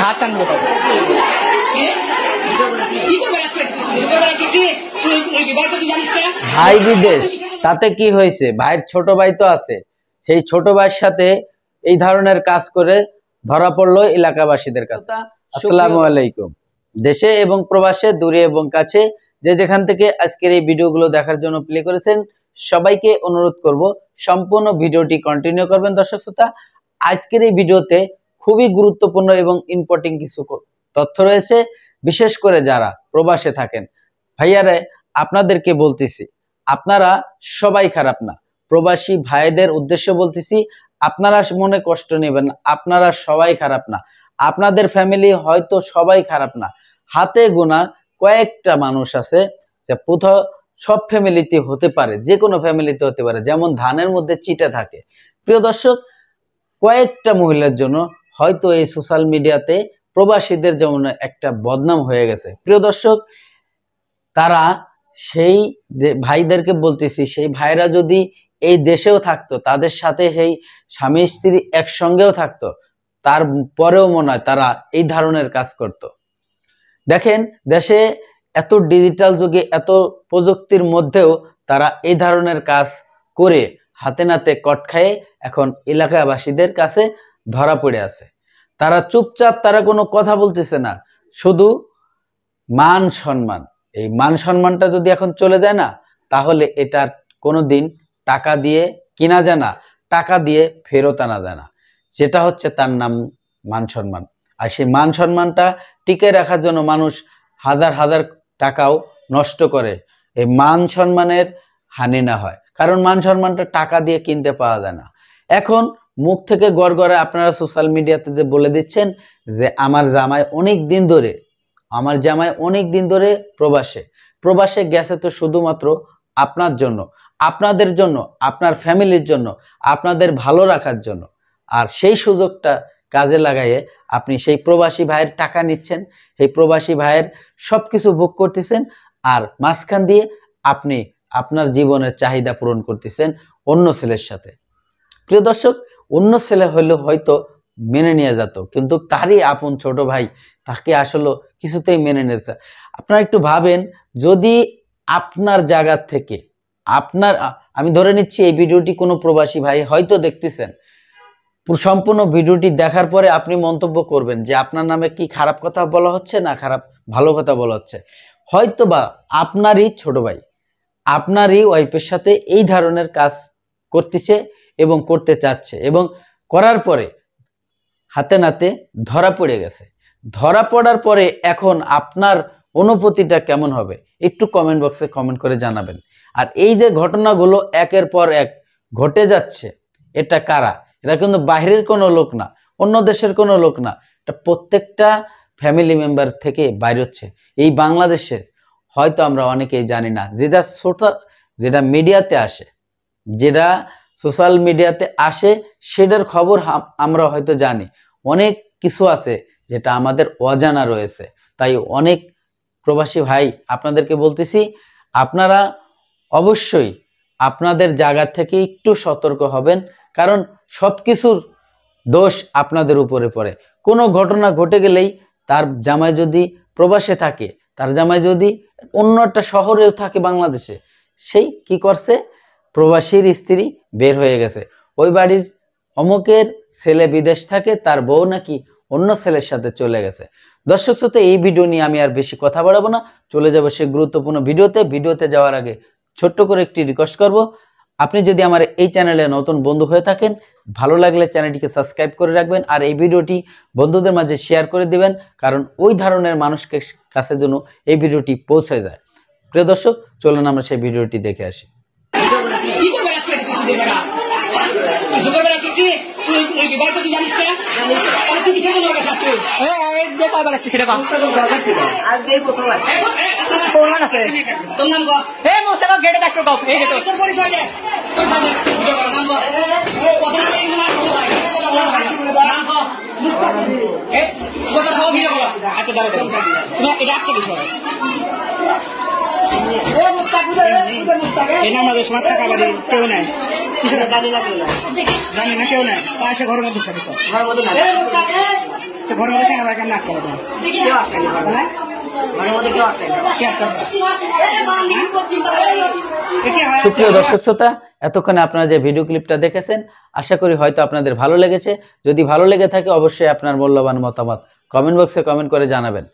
হাত টান দেবো ভাই বিদেশ, তাতে কি হয়েছে? ভাইয়ের ছোট ভাই তো আছে, সেই ছোট ভাইয়ের সাথে এই ধরনের কাজ করে ধরা পড়লো এলাকাবাসীদের কাছে। আসসালামু আলাইকুম। দেশে এবং প্রবাসে, দূরে এবং কাছে, যে যেখান থেকে আজকের এই ভিডিওগুলো দেখার জন্য প্লে করেছেন, সবাইকে অনুরোধ করব সম্পূর্ণ ভিডিওটি কন্টিনিউ করবেন। দর্শক শ্রোতা, আজকের এই ভিডিওতে খুবই গুরুত্বপূর্ণ এবং ইম্পর্টেন্ট কিছু তথ্য রয়েছে, বিশেষ করে যারা প্রবাসে থাকেন। ভাইয়ারে, আপনাদেরকে বলতেছি, আপনারা সবাই খারাপ না। প্রবাসী ভাইদের উদ্দেশ্য বলতেছি, আপনারা মনে কষ্ট নেবেন না, আপনারা সবাই খারাপ না। আপনাদের ফ্যামিলি হয়তো সবাই খারাপ না, হাতে গোনা কয়েকটা মানুষ আছে যে কোথাও সব ফ্যামিলিতে হতে পারে, যে কোনো ফ্যামিলিতে হতে পারে, যেমন ধানের মধ্যে চিটে থাকে। প্রিয় দর্শক, কয়েকটা মহিলার জন্য হয়তো এই সোশ্যাল মিডিয়াতে প্রবাসীদের যেমন একটা বদনাম হয়ে গেছে। প্রিয় দর্শক, তারা সেই ভাইদেরকে বলতেছি, সেই ভাইরা যদি এই দেশেও থাকতো, তাদের সাথে সেই স্বামী স্ত্রী একসঙ্গেও থাকতো, তারপরেও মনে হয় তারা এই ধরনের কাজ করত। দেখেন, দেশে এত ডিজিটাল যুগে, এত প্রযুক্তির মধ্যেও তারা এই ধরনের কাজ করে হাতে নাতে কট খায়ে এখন এলাকাবাসীদের কাছে ধরা পড়ে আছে। তারা চুপচাপ, তারা কোনো কথা বলতেছে না, শুধু মান সম্মান। এই মান সম্মানটা যদি এখন চলে যায় না, তাহলে এটার কোনোদিন টাকা দিয়ে কিনা যায় না, টাকা দিয়ে ফেরত আনা যায় না। যেটা হচ্ছে তার নাম মান সম্মান। আর সেই মান সম্মানটা টিকে রাখার জন্য মানুষ হাজার হাজার টাকাও নষ্ট করে, এই মান সম্মানের হানি না হয়। কারণ মান সম্মানটা টাকা দিয়ে কিনতে পাওয়া যায় না। এখন মুখ থেকে গড়গড়ে আপনারা সোশ্যাল মিডিয়াতে যে বলে দিচ্ছেন যে আমার জামাই অনেক দিন ধরে প্রবাসে গেছে, তো শুধুমাত্র আপনার জন্য, আপনাদের জন্য, আপনার ফ্যামিলির জন্য, আপনাদের ভালো রাখার জন্য। আর সেই সুযোগটা কাজে লাগাইয়ে আপনি সেই প্রবাসী ভাইয়ের টাকা নিচ্ছেন, সেই প্রবাসী ভাইয়ের সবকিছু ভোগ করতেছেন, আর মাঝখান দিয়ে আপনি আপনার জীবনের চাহিদা পূরণ করতেছেন অন্য ছেলের সাথে। প্রিয় দর্শক, অন্য ছেলে হইলে হয়তো মেনে নিয়ে যেত, কিন্তু তারই আপন ছোট ভাই, তাকে আসলে কিছুতেই মেনে নিতে। আপনারা একটু ভাবেন, যদি আপনার জায়গা থেকে আমি ধরে নিচ্ছি এই ভিডিওটি কোনো প্রবাসী ভাই হয়তো দেখতেছেন, সম্পূর্ণ ভিডিওটি দেখার পরে আপনি মন্তব্য করবেন যে আপনার নামে কি খারাপ কথা বলা হচ্ছে না ভালো কথা বলা হচ্ছে। হয়তো বা আপনারই ছোট ভাই আপনারই ওয়াইফের সাথে এই ধরনের কাজ করতেছে এবং করতে চাচ্ছে, এবং করার পরে হাতে নাতে ধরা পড়ে গেছে। ধরা পড়ার পরে এখন আপনার অনুভূতিটা কেমন হবে একটু কমেন্ট বক্সে কমেন্ট করে জানাবেন। আর এই যে ঘটনাগুলো একের পর এক ঘটে যাচ্ছে, এটা কারা? এটা কিন্তু বাইরের কোনো লোক না, অন্য দেশের কোনো লোক না, এটা প্রত্যেকটা ফ্যামিলি মেম্বার থেকে বাইর হচ্ছে। এই বাংলাদেশের হয়তো আমরা অনেকেই জানি না, যেটা মিডিয়াতে আসে, যেটা সোশ্যাল মিডিয়াতে আসে, সেটার খবর আমরা হয়তো জানি। অনেক কিছু আছে যেটা আমাদের অজানা রয়েছে। তাই অনেক প্রবাসী ভাই আপনাদেরকে বলতেছি, আপনারা অবশ্যই আপনাদের জায়গা থেকে একটু সতর্ক হবেন, কারণ সব কিছুর দোষ আপনাদের উপরে পড়ে। কোনো ঘটনা ঘটে গেলেই তার জামাই যদি প্রবাসে থাকে, তার জামাই যদি অন্য একটা শহরেও থাকে বাংলাদেশে, সেই কি করছে, প্রবাসীর স্ত্রী বের হয়ে গেছে, ওই বাড়ির অমুকের ছেলে বিদেশ থাকে, তার বউ নাকি অন্য ছেলের সাথে চলে গেছে। দর্শক শ্রোতা, এই ভিডিও নিয়ে আমি আর বেশি কথা বাড়াবো না, চলে যাব সেই গুরুত্বপূর্ণ ভিডিওতে যাওয়ার আগে ছোট্ট করে একটি রিকোয়েস্ট করব, আপনি যদি আমার এই চ্যানেলে নতুন বন্ধু হয়ে থাকেন, ভালো লাগলে চ্যানেলটিকে সাবস্ক্রাইব করে রাখবেন, আর এই ভিডিওটি বন্ধুদের মাঝে শেয়ার করে দিবেন, কারণ ওই ধরনের মানুষকে কাছে যেন এই ভিডিওটি পৌঁছে যায়। প্রিয় দর্শক, চলুন আমরা সেই ভিডিওটি দেখে আসি। আচ্ছা, এই আমাদের সময় টাকা বাড়ি কেউ নাই, জানি না কেউ নাই, আসে ঘরের মধ্যে ঘরের মধ্যে কেন নাক করে সুপ্রিয় দর্শক শ্রোতা, এতক্ষণে আপনারা যে ভিডিও ক্লিপটা দেখেছেন আশা করি হয়তো আপনাদের ভালো লেগেছে। যদি ভালো লেগে থাকে অবশ্যই আপনার মূল্যবান মতামত কমেন্ট বক্সে কমেন্ট করে জানাবেন।